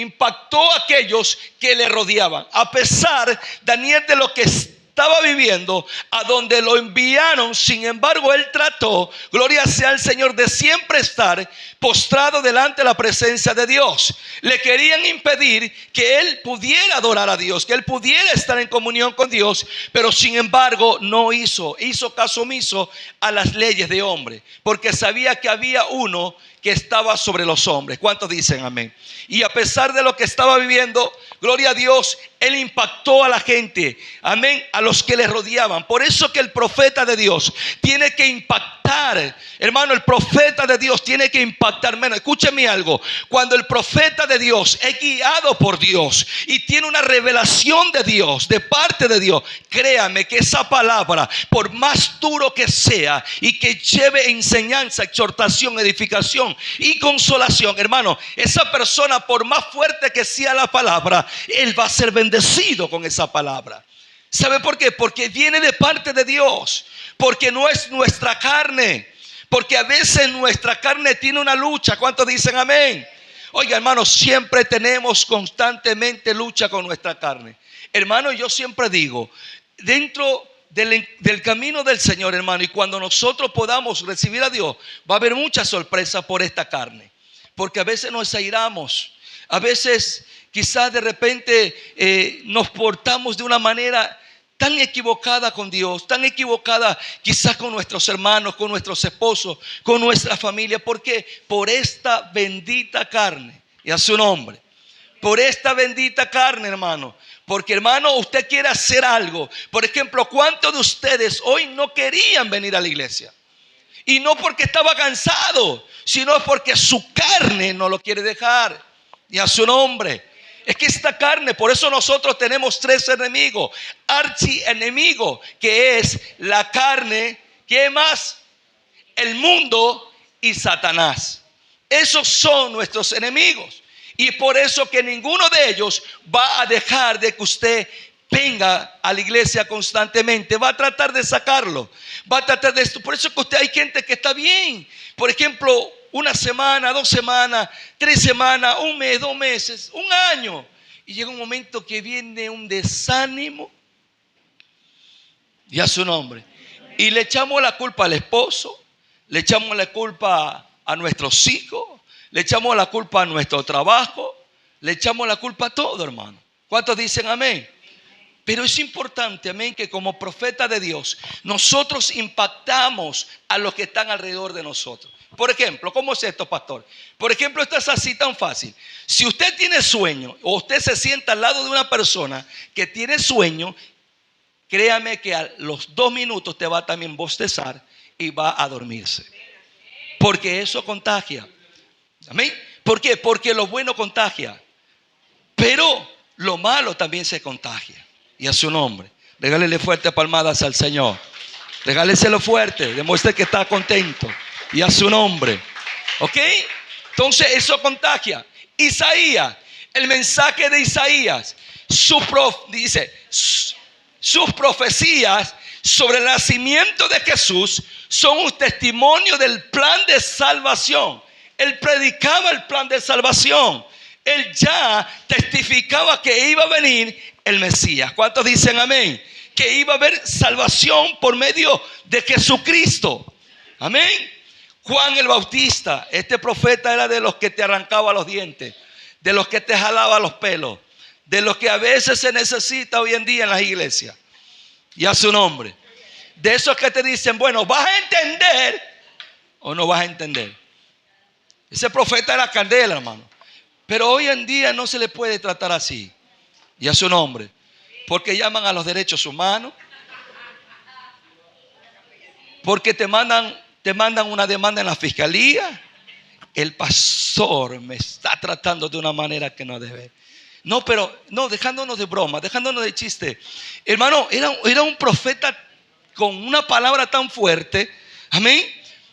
a aquellos que le rodeaban. A pesar, Daniel, de lo que estaba viviendo, a donde lo enviaron, sin embargo, él trató, gloria sea al Señor, de siempre estar postrado delante de la presencia de Dios. Le querían impedir que él pudiera adorar a Dios, que él pudiera estar en comunión con Dios, pero sin embargo no hizo caso omiso a las leyes de hombre, porque sabía que había uno que estaba sobre los hombres. ¿Cuántos dicen amén? Y a pesar de lo que estaba viviendo, gloria a Dios, él impactó a la gente, amén, a los que le rodeaban. Por eso que el profeta de Dios tiene que impactar, hermano, el profeta de Dios tiene que impactar. Menos, escúcheme algo, cuando el profeta de Dios es guiado por Dios y tiene una revelación de Dios, de parte de Dios, créame que esa palabra, por más duro que sea y que lleve enseñanza, exhortación, edificación y consolación, hermano, esa persona, por más fuerte que sea la palabra, él va a ser bendecido con esa palabra. ¿Sabe por qué? Porque viene de parte de Dios, porque no es nuestra carne, porque a veces nuestra carne tiene una lucha. ¿Cuántos dicen amén? Oiga, hermano, siempre tenemos constantemente lucha con nuestra carne. Hermano, yo siempre digo, dentro del camino del Señor, hermano, y cuando nosotros podamos recibir a Dios, va a haber mucha sorpresa por esta carne, porque a veces nos airamos, a veces quizás de repente nos portamos de una manera tan equivocada con Dios, tan equivocada quizás con nuestros hermanos, con nuestros esposos, con nuestra familia. ¿Por qué? Por esta bendita carne. Y a su nombre. Por esta bendita carne, hermano. Porque, hermano, usted quiere hacer algo. Por ejemplo, ¿cuántos de ustedes hoy no querían venir a la iglesia? Y no porque estaba cansado, sino porque su carne no lo quiere dejar. Y a su nombre. Es que esta carne, por eso nosotros tenemos 3 enemigos. Archienemigo, que es la carne, ¿qué más? El mundo y Satanás. Esos son nuestros enemigos. Y por eso que ninguno de ellos va a dejar de que usted venga a la iglesia constantemente. Va a tratar de sacarlo. Va a tratar de esto. Por eso que usted, hay gente que está bien. Por ejemplo, 1 semana, 2 semanas, 3 semanas, 1 mes, 2 meses, 1 año. Y llega un momento que viene un desánimo. Y a su nombre. Y le echamos la culpa al esposo. Le echamos la culpa a nuestros hijos. Le echamos la culpa a nuestro trabajo. Le echamos la culpa a todo, hermano. ¿Cuántos dicen amén? Pero es importante, amén, que como profeta de Dios, nosotros impactamos a los que están alrededor de nosotros. Por ejemplo, ¿cómo es esto, pastor? Por ejemplo, esto es así tan fácil. Si usted tiene sueño o usted se sienta al lado de una persona que tiene sueño, créame que a los 2 minutos te va a también bostezar y va a dormirse. Porque eso contagia. Amén. ¿Por qué? Porque lo bueno contagia, pero lo malo también se contagia. Y a su nombre, regálele fuerte palmadas al Señor. Regáleselo fuerte, demuestre que está contento. Y a su nombre. ¿Ok? Entonces eso contagia. Isaías, el mensaje de Isaías, dice, sus profecías sobre el nacimiento de Jesús son un testimonio del plan de salvación. Él predicaba el plan de salvación. Él ya testificaba que iba a venir el Mesías. ¿Cuántos dicen amén? Que iba a haber salvación por medio de Jesucristo. Amén. Juan el Bautista, este profeta era de los que te arrancaba los dientes, de los que te jalaba los pelos, de los que a veces se necesita hoy en día en las iglesias. Y a su nombre. De esos que te dicen, bueno, ¿vas a entender o no vas a entender? Ese profeta era candela, hermano. Pero hoy en día no se le puede tratar así. Y a su nombre. Porque llaman a los derechos humanos. Porque te mandan una demanda en la fiscalía. El pastor me está tratando de una manera que no debe. No, pero no, dejándonos de broma, dejándonos de chiste. Hermano, era un profeta con una palabra tan fuerte. Amén.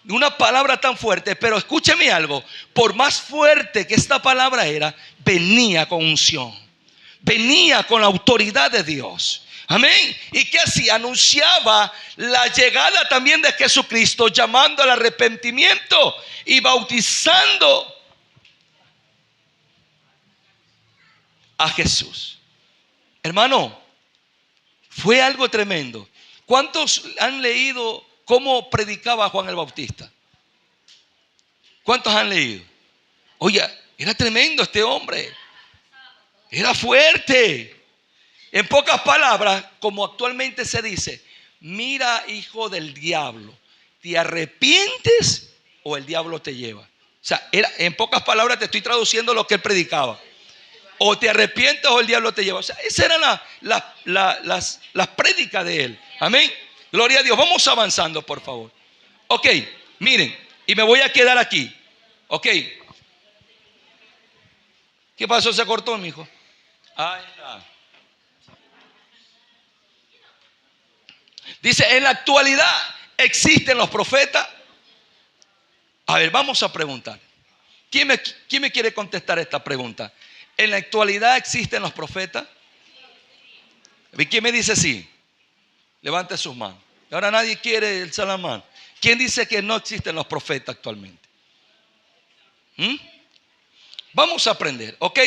Una palabra tan fuerte. Pero escúcheme algo. Por más fuerte que esta palabra era, venía con unción. Venía con la autoridad de Dios. Amén. ¿Y qué hacía? Anunciaba la llegada también de Jesucristo, llamando al arrepentimiento y bautizando a Jesús. Hermano, fue algo tremendo. ¿Cuántos han leído cómo predicaba Juan el Bautista? ¿Cuántos han leído? Oye, era tremendo este hombre. Era fuerte. En pocas palabras, como actualmente se dice, mira, hijo del diablo, ¿te arrepientes o el diablo te lleva? O sea, en pocas palabras te estoy traduciendo lo que él predicaba. O te arrepientes o el diablo te lleva. O sea, esas eran las prédicas de él. Amén. Gloria a Dios. Vamos avanzando, por favor. Ok, miren, y me voy a quedar aquí. Ok. ¿Qué pasó? ¿Se cortó, mijo? Ahí está. Dice, en la actualidad existen los profetas. A ver, vamos a preguntar. ¿Quién me quiere contestar esta pregunta? ¿En la actualidad existen los profetas? ¿Quién me dice sí? Levante sus manos. Ahora nadie quiere el salamán. ¿Quién dice que no existen los profetas actualmente? Vamos a aprender, ¿ok?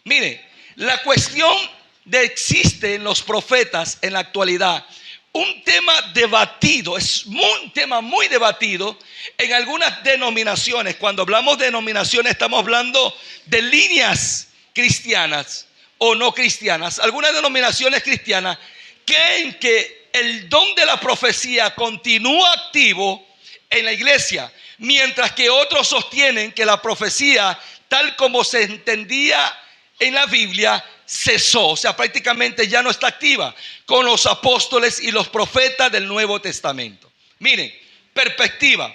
Mire, la cuestión de existen los profetas en la actualidad, un tema debatido, es un tema muy debatido en algunas denominaciones. Cuando hablamos de denominaciones estamos hablando de líneas cristianas o no cristianas. Algunas denominaciones cristianas creen que el don de la profecía continúa activo en la iglesia, mientras que otros sostienen que la profecía, tal como se entendía en la Biblia, cesó, o sea, prácticamente ya no está activa con los apóstoles y los profetas del Nuevo Testamento. Miren, perspectiva.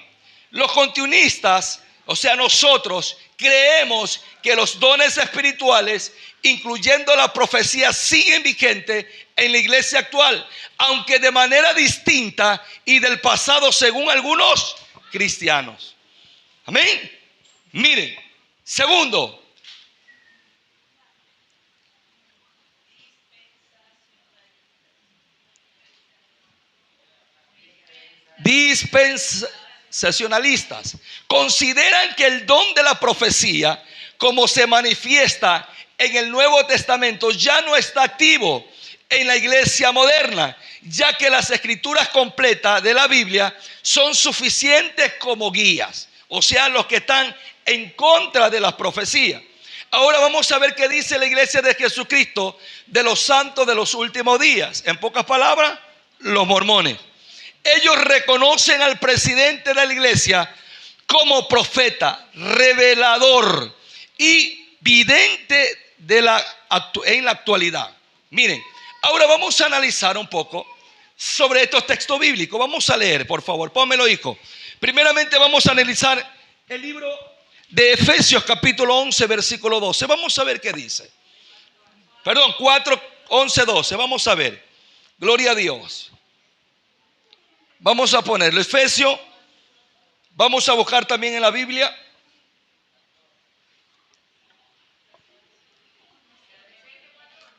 Los continuistas, o sea, nosotros creemos que los dones espirituales, incluyendo la profecía, siguen vigentes en la iglesia actual, aunque de manera distinta y del pasado, según algunos cristianos. Amén. Miren, segundo, dispensacionalistas consideran que el don de la profecía, como se manifiesta en el Nuevo Testamento, ya no está activo en la iglesia moderna, ya que las escrituras completas de la Biblia son suficientes como guías, o sea, los que están en contra de las profecías. Ahora vamos a ver qué dice la iglesia de Jesucristo de los santos de los últimos días. En pocas palabras, los mormones. Ellos reconocen al presidente de la iglesia como profeta, revelador y vidente en la actualidad. Miren, ahora vamos a analizar un poco sobre estos textos bíblicos. Vamos a leer, por favor, pónmelo, hijo. Primeramente vamos a analizar el libro de Efesios capítulo 11, versículo 12. Vamos a ver qué dice. Perdón, 4, 11, 12. Vamos a ver. Gloria a Dios. Vamos a ponerlo, Efesios. Vamos a buscar también en la Biblia.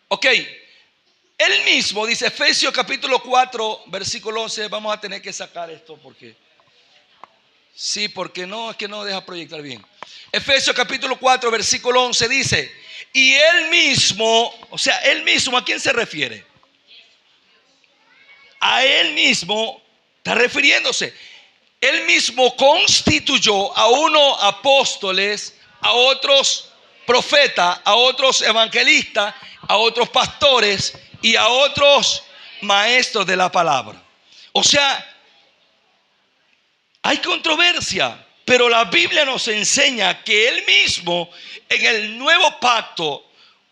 Ok. Él mismo dice, Efesios capítulo 4, versículo 11. Vamos a tener que sacar esto porque... Sí, porque no, es que no deja proyectar bien. Efesios capítulo 4, versículo 11 dice, y él mismo, o sea, él mismo, ¿a quién se refiere? A él mismo está refiriéndose. Él mismo constituyó a unos apóstoles, a otros profetas, a otros evangelistas, a otros pastores y a otros maestros de la palabra. O sea, hay controversia, pero la Biblia nos enseña que Él mismo en el nuevo pacto,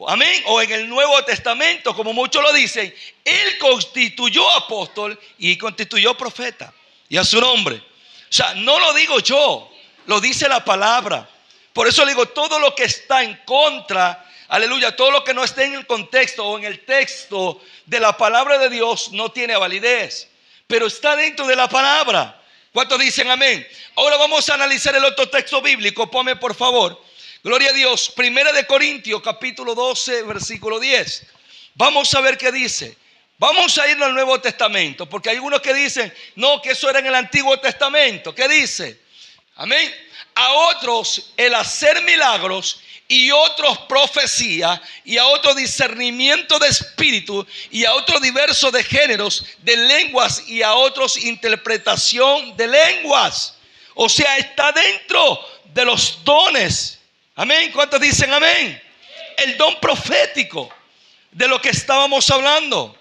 amén, o en el Nuevo Testamento, como muchos lo dicen, Él constituyó apóstol y constituyó profeta. Y a su nombre. O sea, no lo digo yo, lo dice la palabra. Por eso le digo, todo lo que está en contra, aleluya, todo lo que no esté en el contexto o en el texto de la palabra de Dios no tiene validez, pero está dentro de la palabra. ¿Cuántos dicen amén? Ahora vamos a analizar el otro texto bíblico. Ponme por favor, gloria a Dios, 1 de Corintios capítulo 12 versículo 10. Vamos a ver qué dice. Vamos a irnos al Nuevo Testamento, porque hay algunos que dicen, no, que eso era en el Antiguo Testamento. ¿Qué dice? Amén. A otros el hacer milagros, y otros profecía, y a otro discernimiento de espíritu, y a otros diversos de géneros de lenguas, y a otros interpretación de lenguas. O sea, está dentro de los dones. Amén. ¿Cuántos dicen amén? El don profético de lo que estábamos hablando.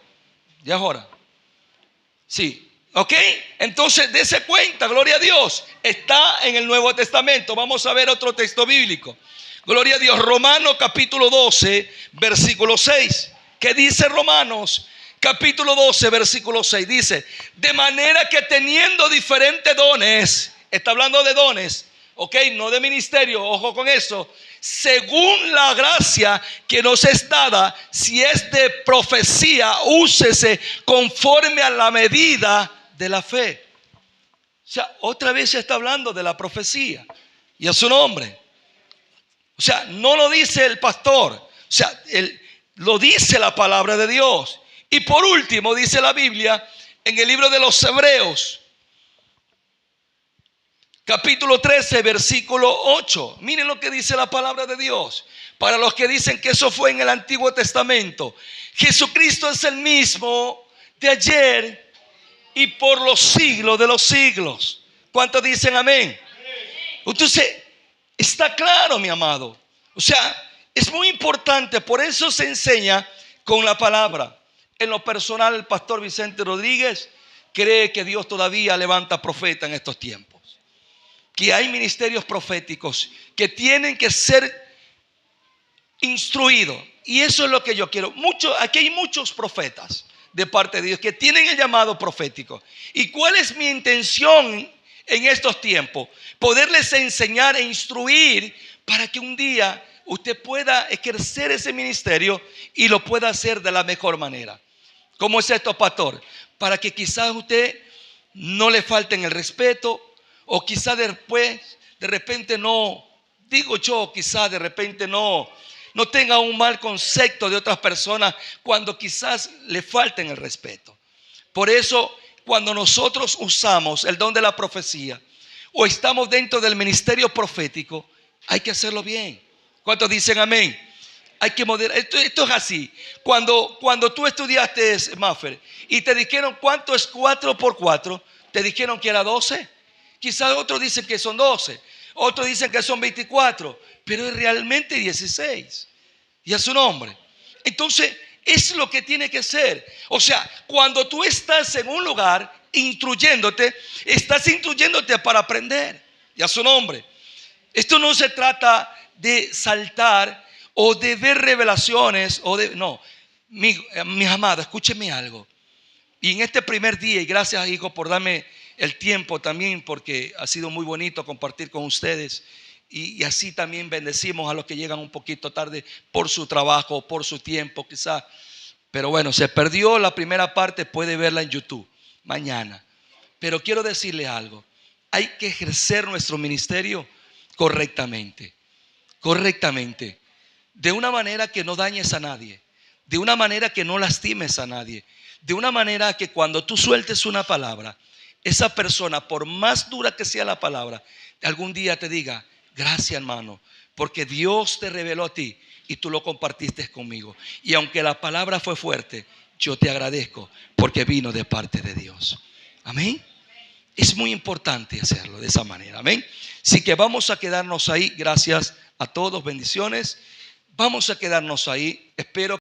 Ya es hora. Sí. ¿Ok? Entonces, dése cuenta, gloria a Dios, está en el Nuevo Testamento. Vamos a ver otro texto bíblico. Gloria a Dios, Romanos capítulo 12, versículo 6. ¿Qué dice Romanos capítulo 12, versículo 6? Dice, de manera que teniendo diferentes dones, está hablando de dones, ok, no de ministerio, ojo con eso, según la gracia que nos es dada, si es de profecía, úsese conforme a la medida de la fe. O sea, otra vez se está hablando de la profecía y a su nombre. O sea, no lo dice el pastor, o sea, lo dice la palabra de Dios. Y por último dice la Biblia en el libro de los Hebreos, capítulo 13, versículo 8. Miren lo que dice la palabra de Dios. Para los que dicen que eso fue en el Antiguo Testamento, Jesucristo es el mismo de ayer y por los siglos de los siglos. ¿Cuántos dicen amén? Entonces, está claro, mi amado. O sea, es muy importante. Por eso se enseña con la palabra. en lo personal, el pastor Vicente Rodríguez cree que Dios todavía levanta profetas en estos tiempos. Que hay ministerios proféticos que tienen que ser instruidos. Y eso es lo que yo quiero. Aquí hay muchos profetas de parte de Dios que tienen el llamado profético. ¿Y cuál es mi intención en estos tiempos? Poderles enseñar e instruir para que un día usted pueda ejercer ese ministerio y lo pueda hacer de la mejor manera. ¿Cómo es esto, pastor? Para que quizás usted no le falten el respeto, o quizás después, de repente no, digo yo, quizás de repente no tenga un mal concepto de otras personas cuando quizás le falten el respeto. Por eso, cuando nosotros usamos el don de la profecía o estamos dentro del ministerio profético, hay que hacerlo bien. ¿Cuántos dicen amén? Hay que moderar. Esto es así. Cuando tú estudiaste, Maffer, y te dijeron cuánto es 4 por 4, te dijeron que era 12. Quizás otros dicen que son 12. Otros dicen que son 24. Pero es realmente 16. Y a su nombre. Entonces, es lo que tiene que ser. O sea, cuando tú estás en un lugar instruyéndote, estás instruyéndote para aprender. Y a su nombre. Esto no se trata de saltar o de ver revelaciones no, mis amados, escúchenme algo. Y en este primer día, y gracias, hijo, por darme el tiempo también, porque ha sido muy bonito compartir con ustedes, y así también bendecimos a los que llegan un poquito tarde por su trabajo, por su tiempo quizás. Pero bueno, se perdió la primera parte, puede verla en YouTube mañana. Pero quiero decirle algo: hay que ejercer nuestro ministerio correctamente, de una manera que no dañes a nadie, de una manera que no lastimes a nadie, de una manera que cuando tú sueltes una palabra, esa persona, por más dura que sea la palabra, algún día te diga: gracias, hermano, porque Dios te reveló a ti y tú lo compartiste conmigo. Y aunque la palabra fue fuerte, yo te agradezco porque vino de parte de Dios. Amén. Es muy importante hacerlo de esa manera. Amén. Así que vamos a quedarnos ahí. Gracias a todos. Bendiciones. Vamos a quedarnos ahí. Espero